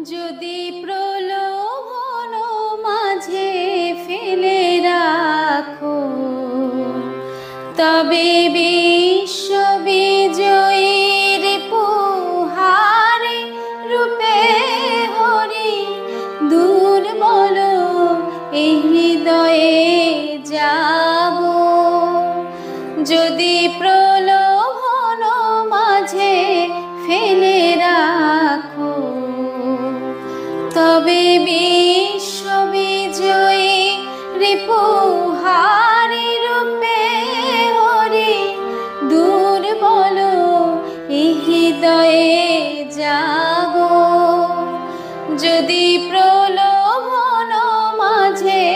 যদি প্রলোভন মাঝে ফেলে রাখো, তবে বিশ্ববিজয়ীর পুহারে রূপে হরি দুর্বল এই হৃদয়ে যাব। যদি প্রলোভন মাঝে ফেলে রাখো, তবে বিশ্ববিজয়ী রিপুহারি রূপে হরি দুর্বল এই হৃদয়ে জাগো। যদি প্রলোভন মাঝে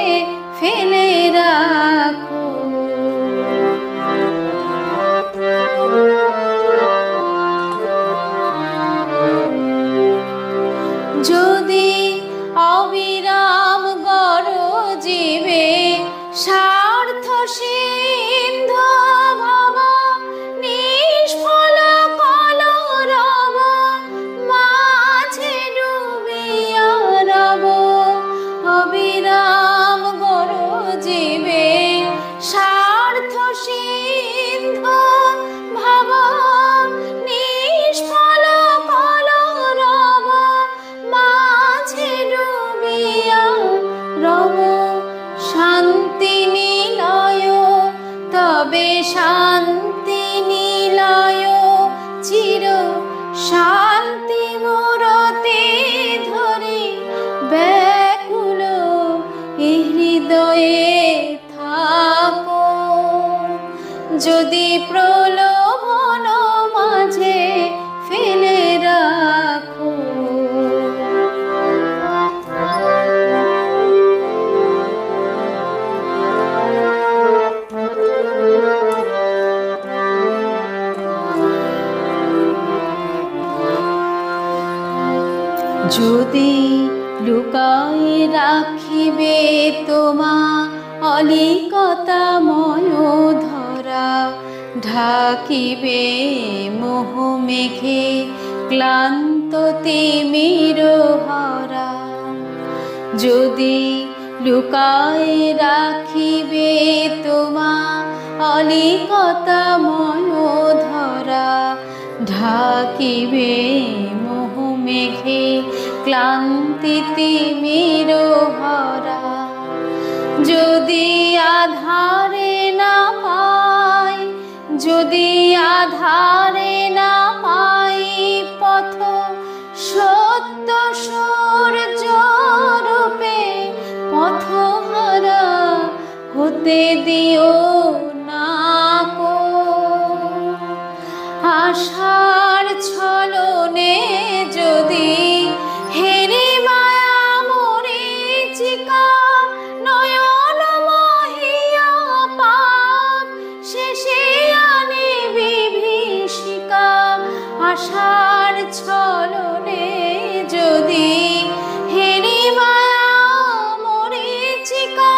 ফেলে রাখো, যদি অবিরাম গরজিবে স্বার্থ সিন্ধু ভব, নিষ্ফল কলরব মাঝে ডুবিয়া রব। অবিরাম গরজিবে স্বার্থ সিন্ধু ভব, নিষ্ফল কলরব মাঝে ডুবিয়া রব। শান্তি নিলয় তবে শান্তি নিলয়, চির শান্তি মূরতি ধরি ব্যাকুল এই হৃদয়ে থাকো। যদি প্রলোভন মাঝে ফেলে রাখো, যদি লুকায়ে রাখিবে তোমা অলিকতাময় ধরা, ঢাকিবে মোহ মেঘে ক্লান্ত তিমির হরা। যদি লুকায়ে রাখিবে তোমা অলিকতাময় ধরা, ঢাকিবে মোহ মেঘে ক্লান্তি তিমির হরা। যদি আধারে না পাই, যদি আধারে না পাই পথ, সত্য সূর্য রূপে পথহারা হতে দিও না কো। আশার ছলনে যদি হেরে মায়া মরীচিকা, নয়ন মহিয়া পাপ শেষে আনে বিভীষিকা। আশার ছলনে যদি হেরে মায়া মরীচিকা,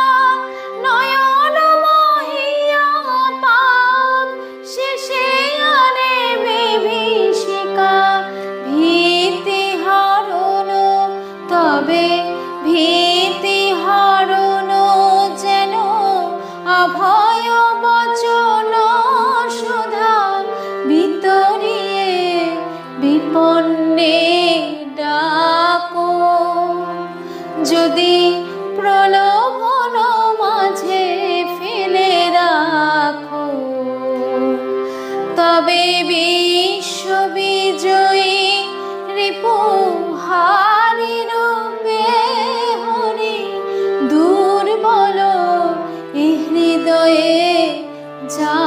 নয়ন মহিয়া পাপ শেষে আনে বিভীষিকা। ভীতি হরণ তবে ভীতি হরণ যেন অভয় বচন সুধা, ভিতরিয়ে বিপন্নে ডাকো। যদি প্রলোভন মাঝে ফেলে রাখো, তবে বিশ্ববিজয়ী রিপুহারি রূপে হরি দুর্বল এই হৃদয়ে যা।